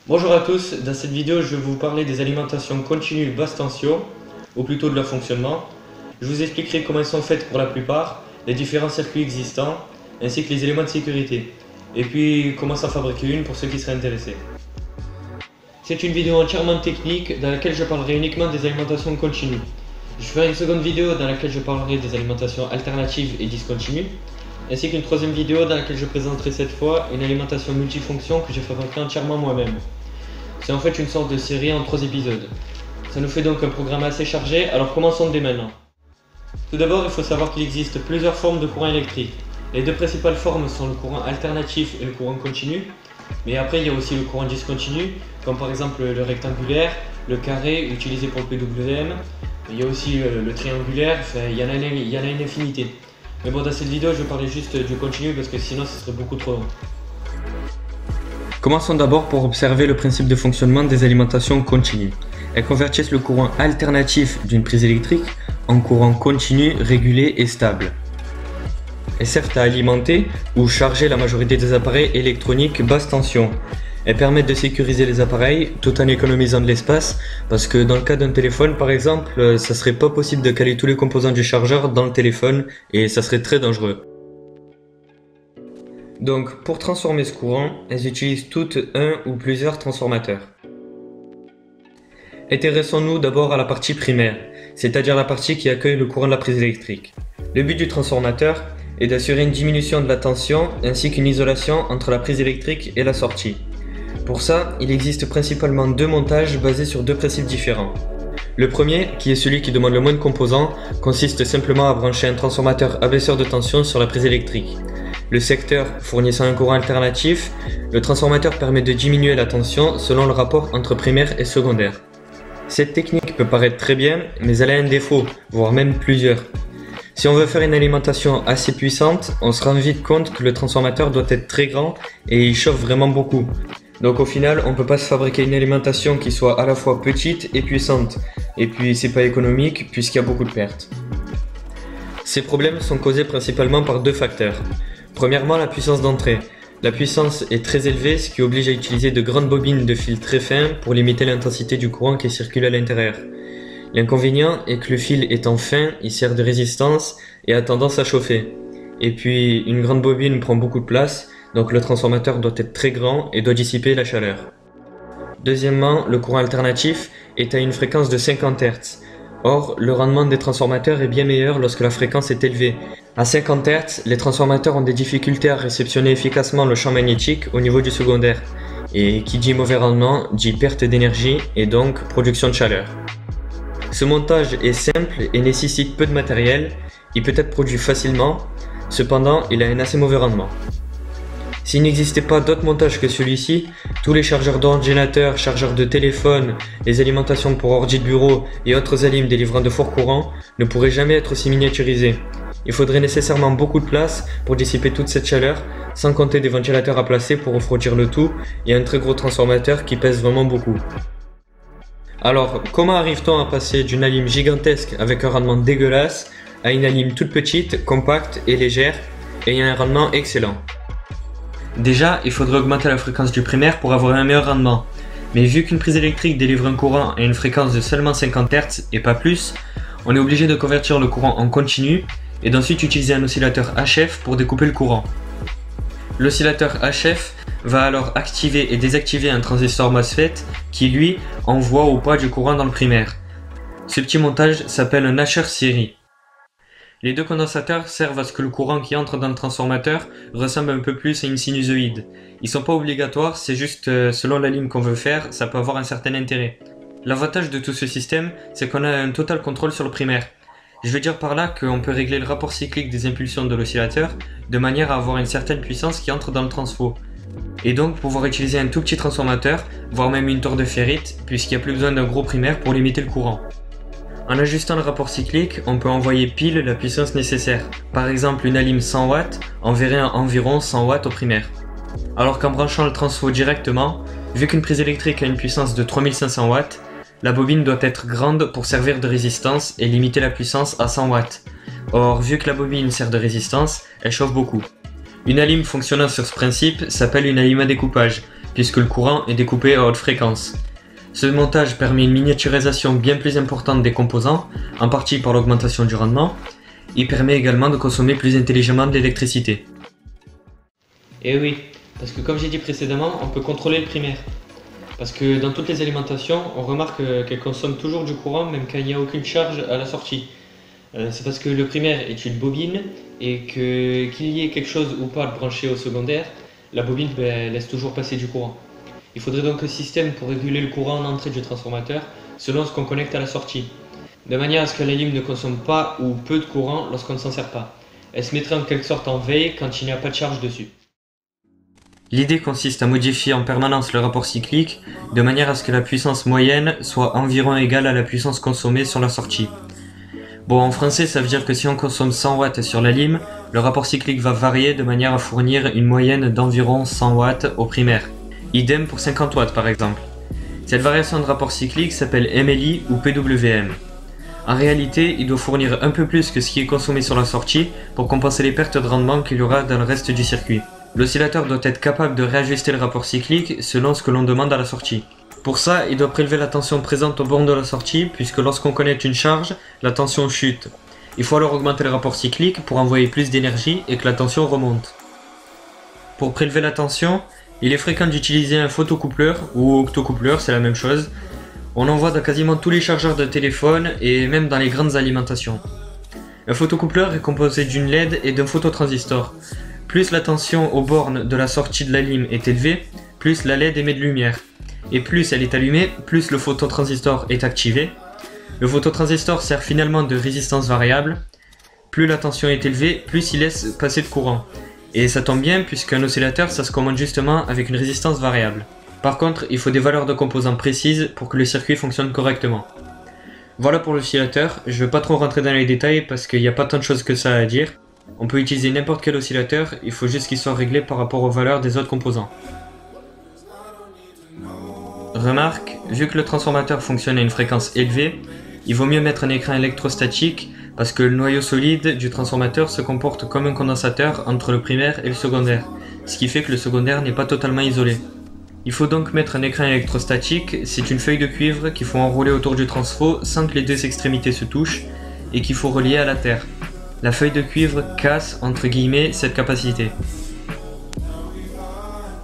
Bonjour à tous, dans cette vidéo je vais vous parler des alimentations continues basse tension, ou plutôt de leur fonctionnement. Je vous expliquerai comment elles sont faites pour la plupart, les différents circuits existants, ainsi que les éléments de sécurité. Et puis comment s'en fabriquer une pour ceux qui seraient intéressés. C'est une vidéo entièrement technique dans laquelle je parlerai uniquement des alimentations continues. Je ferai une seconde vidéo dans laquelle je parlerai des alimentations alternatives et discontinues, ainsi qu'une troisième vidéo dans laquelle je présenterai cette fois une alimentation multifonction que j'ai fabriquée entièrement moi-même. C'est en fait une sorte de série en 3 épisodes. Ça nous fait donc un programme assez chargé, alors commençons dès maintenant. Tout d'abord, il faut savoir qu'il existe plusieurs formes de courant électrique. Les deux principales formes sont le courant alternatif et le courant continu. Mais après, il y a aussi le courant discontinu, comme par exemple le rectangulaire, le carré utilisé pour le PWM. Il y a aussi le triangulaire, enfin, il y en a une infinité. Mais bon, dans cette vidéo, je vais parler juste du continu parce que sinon, ce serait beaucoup trop long. Commençons d'abord pour observer le principe de fonctionnement des alimentations continues. Elles convertissent le courant alternatif d'une prise électrique en courant continu, régulé et stable. Elles servent à alimenter ou charger la majorité des appareils électroniques basse tension. Elles permettent de sécuriser les appareils tout en économisant de l'espace parce que dans le cas d'un téléphone par exemple, ça serait pas possible de caler tous les composants du chargeur dans le téléphone et ça serait très dangereux. Donc pour transformer ce courant, elles utilisent toutes un ou plusieurs transformateurs. Intéressons-nous d'abord à la partie primaire, c'est-à-dire la partie qui accueille le courant de la prise électrique. Le but du transformateur est d'assurer une diminution de la tension ainsi qu'une isolation entre la prise électrique et la sortie. Pour ça, il existe principalement deux montages basés sur deux principes différents. Le premier, qui est celui qui demande le moins de composants, consiste simplement à brancher un transformateur abaisseur de tension sur la prise électrique. Le secteur fournissant un courant alternatif, le transformateur permet de diminuer la tension selon le rapport entre primaire et secondaire. Cette technique peut paraître très bien, mais elle a un défaut, voire même plusieurs. Si on veut faire une alimentation assez puissante, on se rend vite compte que le transformateur doit être très grand et il chauffe vraiment beaucoup. Donc au final, on ne peut pas se fabriquer une alimentation qui soit à la fois petite et puissante. Et puis c'est pas économique puisqu'il y a beaucoup de pertes. Ces problèmes sont causés principalement par deux facteurs. Premièrement, la puissance d'entrée. La puissance est très élevée, ce qui oblige à utiliser de grandes bobines de fil très fins pour limiter l'intensité du courant qui circule à l'intérieur. L'inconvénient est que le fil étant fin, il sert de résistance et a tendance à chauffer. Et puis, une grande bobine prend beaucoup de place, donc le transformateur doit être très grand et doit dissiper la chaleur. Deuxièmement, le courant alternatif est à une fréquence de 50 Hz. Or, le rendement des transformateurs est bien meilleur lorsque la fréquence est élevée. À 50 Hz, les transformateurs ont des difficultés à réceptionner efficacement le champ magnétique au niveau du secondaire. Et qui dit mauvais rendement, dit perte d'énergie et donc production de chaleur. Ce montage est simple et nécessite peu de matériel, il peut être produit facilement, cependant il a un assez mauvais rendement. S'il n'existait pas d'autre montage que celui-ci, tous les chargeurs d'ordinateur, chargeurs de téléphone, les alimentations pour ordi de bureau et autres alim délivrant de forts courants ne pourraient jamais être aussi miniaturisés. Il faudrait nécessairement beaucoup de place pour dissiper toute cette chaleur, sans compter des ventilateurs à placer pour refroidir le tout et un très gros transformateur qui pèse vraiment beaucoup. Alors, comment arrive-t-on à passer d'une alim gigantesque avec un rendement dégueulasse à une alim toute petite, compacte et légère et un rendement excellent? Déjà, il faudrait augmenter la fréquence du primaire pour avoir un meilleur rendement. Mais vu qu'une prise électrique délivre un courant à une fréquence de seulement 50 Hz et pas plus, on est obligé de convertir le courant en continu et d'ensuite utiliser un oscillateur HF pour découper le courant. L'oscillateur HF va alors activer et désactiver un transistor MOSFET qui lui envoie ou pas du courant dans le primaire. Ce petit montage s'appelle un Nasher série. Les deux condensateurs servent à ce que le courant qui entre dans le transformateur ressemble un peu plus à une sinusoïde. Ils sont pas obligatoires, c'est juste selon la ligne qu'on veut faire, ça peut avoir un certain intérêt. L'avantage de tout ce système, c'est qu'on a un total contrôle sur le primaire. Je veux dire par là qu'on peut régler le rapport cyclique des impulsions de l'oscillateur de manière à avoir une certaine puissance qui entre dans le transfo. Et donc pouvoir utiliser un tout petit transformateur, voire même une tour de ferrite, puisqu'il n'y a plus besoin d'un gros primaire pour limiter le courant. En ajustant le rapport cyclique, on peut envoyer pile la puissance nécessaire. Par exemple, une alim 100 watts enverrait environ 100 watts au primaire. Alors qu'en branchant le transfo directement, vu qu'une prise électrique a une puissance de 3500 watts, la bobine doit être grande pour servir de résistance et limiter la puissance à 100 watts. Or, vu que la bobine sert de résistance, elle chauffe beaucoup. Une alim fonctionnant sur ce principe s'appelle une alim à découpage, puisque le courant est découpé à haute fréquence. Ce montage permet une miniaturisation bien plus importante des composants, en partie par l'augmentation du rendement. Il permet également de consommer plus intelligemment de l'électricité. Et oui, parce que comme j'ai dit précédemment, on peut contrôler le primaire. Parce que dans toutes les alimentations, on remarque qu'elles consomment toujours du courant même quand il n'y a aucune charge à la sortie. C'est parce que le primaire est une bobine et qu'il y ait quelque chose ou pas de branché au secondaire, la bobine laisse toujours passer du courant. Il faudrait donc un système pour réguler le courant en entrée du transformateur selon ce qu'on connecte à la sortie, de manière à ce que la lime ne consomme pas ou peu de courant lorsqu'on ne s'en sert pas. Elle se mettrait en quelque sorte en veille quand il n'y a pas de charge dessus. L'idée consiste à modifier en permanence le rapport cyclique de manière à ce que la puissance moyenne soit environ égale à la puissance consommée sur la sortie. Bon, en français, ça veut dire que si on consomme 100 watts sur la lime, le rapport cyclique va varier de manière à fournir une moyenne d'environ 100 watts au primaire. Idem pour 50 watts par exemple. Cette variation de rapport cyclique s'appelle MLI ou PWM. En réalité, il doit fournir un peu plus que ce qui est consommé sur la sortie pour compenser les pertes de rendement qu'il y aura dans le reste du circuit. L'oscillateur doit être capable de réajuster le rapport cyclique selon ce que l'on demande à la sortie. Pour ça, il doit prélever la tension présente au borne de la sortie, puisque lorsqu'on connecte une charge, la tension chute. Il faut alors augmenter le rapport cyclique pour envoyer plus d'énergie et que la tension remonte. Pour prélever la tension, il est fréquent d'utiliser un photocoupleur ou octocoupleur, c'est la même chose. On en voit dans quasiment tous les chargeurs de téléphone et même dans les grandes alimentations. Un photocoupleur est composé d'une LED et d'un phototransistor. Plus la tension aux bornes de la sortie de la lime est élevée, plus la LED émet de lumière. Et plus elle est allumée, plus le phototransistor est activé. Le phototransistor sert finalement de résistance variable. Plus la tension est élevée, plus il laisse passer de courant. Et ça tombe bien puisqu'un oscillateur ça se commande justement avec une résistance variable. Par contre, il faut des valeurs de composants précises pour que le circuit fonctionne correctement. Voilà pour l'oscillateur, je ne vais pas trop rentrer dans les détails parce qu'il n'y a pas tant de choses que ça à dire. On peut utiliser n'importe quel oscillateur, il faut juste qu'il soit réglé par rapport aux valeurs des autres composants. Remarque, vu que le transformateur fonctionne à une fréquence élevée, il vaut mieux mettre un écran électrostatique parce que le noyau solide du transformateur se comporte comme un condensateur entre le primaire et le secondaire, ce qui fait que le secondaire n'est pas totalement isolé. Il faut donc mettre un écran électrostatique, c'est une feuille de cuivre qu'il faut enrouler autour du transfo sans que les deux extrémités se touchent et qu'il faut relier à la terre. La feuille de cuivre casse entre guillemets cette capacité.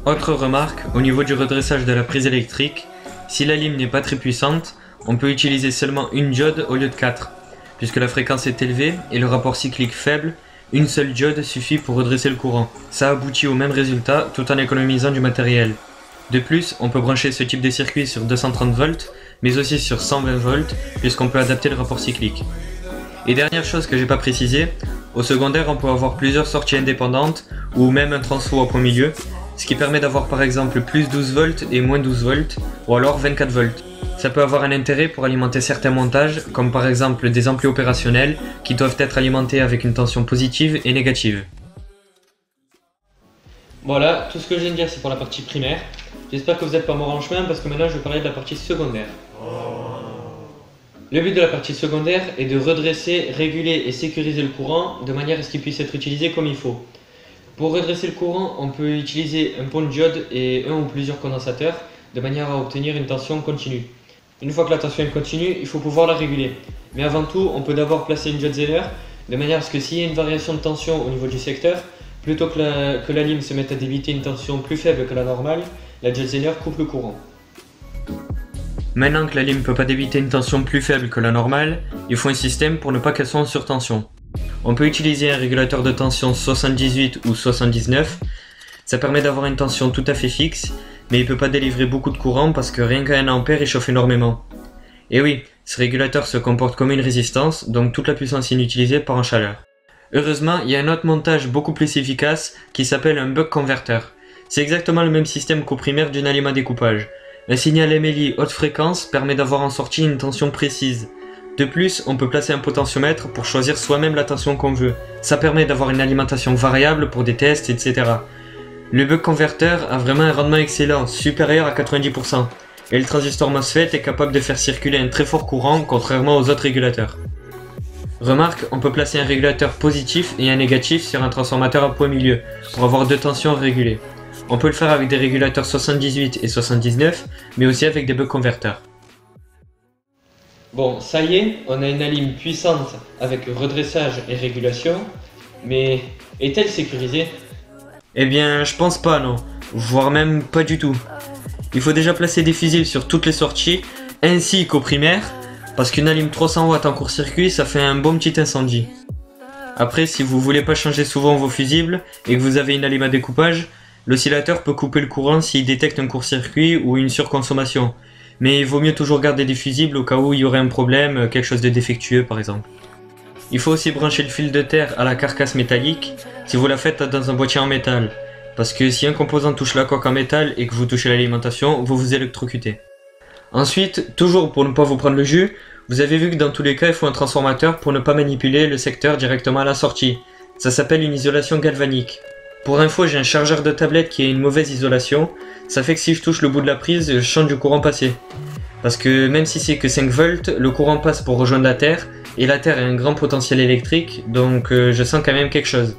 Autre remarque, au niveau du redressage de la prise électrique, si la lime n'est pas très puissante, on peut utiliser seulement une diode au lieu de 4. Puisque la fréquence est élevée et le rapport cyclique faible, une seule diode suffit pour redresser le courant. Ça aboutit au même résultat tout en économisant du matériel. De plus, on peut brancher ce type de circuit sur 230 volts, mais aussi sur 120 volts, puisqu'on peut adapter le rapport cyclique. Et dernière chose que j'ai pas précisé, au secondaire on peut avoir plusieurs sorties indépendantes, ou même un transfo à point milieu, ce qui permet d'avoir par exemple plus 12 volts et moins 12 volts, ou alors 24 volts. Ça peut avoir un intérêt pour alimenter certains montages, comme par exemple des amplis opérationnels, qui doivent être alimentés avec une tension positive et négative. Voilà, tout ce que je viens de dire c'est pour la partie primaire. J'espère que vous n'êtes pas mort en chemin parce que maintenant je vais parler de la partie secondaire. Le but de la partie secondaire est de redresser, réguler et sécuriser le courant de manière à ce qu'il puisse être utilisé comme il faut. Pour redresser le courant, on peut utiliser un pont de diode et un ou plusieurs condensateurs de manière à obtenir une tension continue. Une fois que la tension est continue, il faut pouvoir la réguler. Mais avant tout, on peut d'abord placer une diode Zener de manière à ce que s'il y a une variation de tension au niveau du secteur, plutôt que la lime se mette à débiter une tension plus faible que la normale, la diode Zener coupe le courant. Maintenant que la lime ne peut pas débiter une tension plus faible que la normale, il faut un système pour ne pas qu'elle soit en surtension. On peut utiliser un régulateur de tension 78 ou 79, ça permet d'avoir une tension tout à fait fixe, mais il ne peut pas délivrer beaucoup de courant parce que rien qu'à 1 ampère il chauffe énormément. Et oui, ce régulateur se comporte comme une résistance, donc toute la puissance inutilisée part en chaleur. Heureusement, il y a un autre montage beaucoup plus efficace qui s'appelle un buck converter. C'est exactement le même système qu'au primaire d'une alime à découpage. Un signal MLI haute fréquence permet d'avoir en sortie une tension précise. De plus, on peut placer un potentiomètre pour choisir soi-même la tension qu'on veut. Ça permet d'avoir une alimentation variable pour des tests, etc. Le buck converter a vraiment un rendement excellent, supérieur à 90%, et le transistor MOSFET est capable de faire circuler un très fort courant contrairement aux autres régulateurs. Remarque, on peut placer un régulateur positif et un négatif sur un transformateur à point milieu, pour avoir deux tensions régulées. On peut le faire avec des régulateurs 78 et 79, mais aussi avec des buck converters. Bon, ça y est, on a une alim puissante avec redressage et régulation, mais est-elle sécurisée? Eh bien, je pense pas, non. Voire même pas du tout. Il faut déjà placer des fusibles sur toutes les sorties, ainsi qu'aux primaires, parce qu'une alim 300 watts en court-circuit, ça fait un bon petit incendie. Après, si vous voulez pas changer souvent vos fusibles et que vous avez une alim à découpage, l'oscillateur peut couper le courant s'il détecte un court-circuit ou une surconsommation. Mais il vaut mieux toujours garder des fusibles au cas où il y aurait un problème, quelque chose de défectueux par exemple. Il faut aussi brancher le fil de terre à la carcasse métallique si vous la faites dans un boîtier en métal. Parce que si un composant touche la coque en métal et que vous touchez l'alimentation, vous vous électrocutez. Ensuite, toujours pour ne pas vous prendre le jus, vous avez vu que dans tous les cas il faut un transformateur pour ne pas manipuler le secteur directement à la sortie. Ça s'appelle une isolation galvanique. Pour info, j'ai un chargeur de tablette qui a une mauvaise isolation, ça fait que si je touche le bout de la prise, je sens du courant passer. Parce que même si c'est que 5 volts, le courant passe pour rejoindre la Terre, et la Terre a un grand potentiel électrique, donc je sens quand même quelque chose.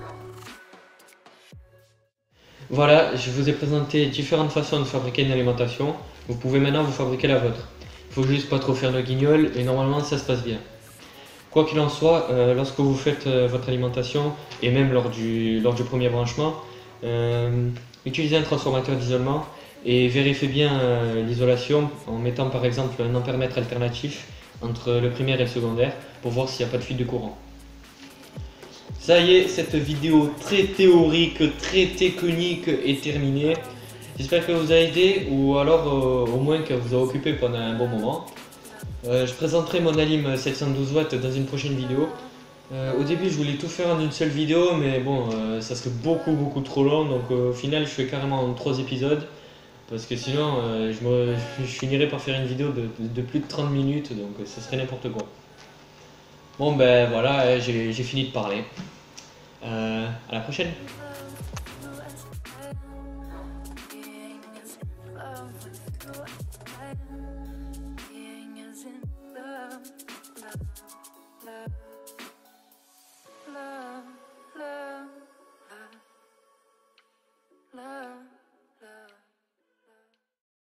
Voilà, je vous ai présenté différentes façons de fabriquer une alimentation. Vous pouvez maintenant vous fabriquer la vôtre. Il faut juste pas trop faire de guignol et normalement ça se passe bien. Quoi qu'il en soit, lorsque vous faites votre alimentation et même lors du premier branchement, utilisez un transformateur d'isolement et vérifiez bien l'isolation en mettant par exemple un ampèremètre alternatif entre le primaire et le secondaire pour voir s'il n'y a pas de fuite de courant. Ça y est, cette vidéo très théorique, très technique est terminée. J'espère qu'elle vous a aidé ou alors au moins qu'elle vous a occupé pendant un bon moment. Je présenterai mon alim 712 watts dans une prochaine vidéo. Au début je voulais tout faire en une seule vidéo mais bon ça serait beaucoup trop long donc au final je fais carrément en 3 épisodes parce que sinon je finirais par faire une vidéo de plus de 30 minutes donc ça serait n'importe quoi. Bon ben voilà, j'ai fini de parler. À la prochaine.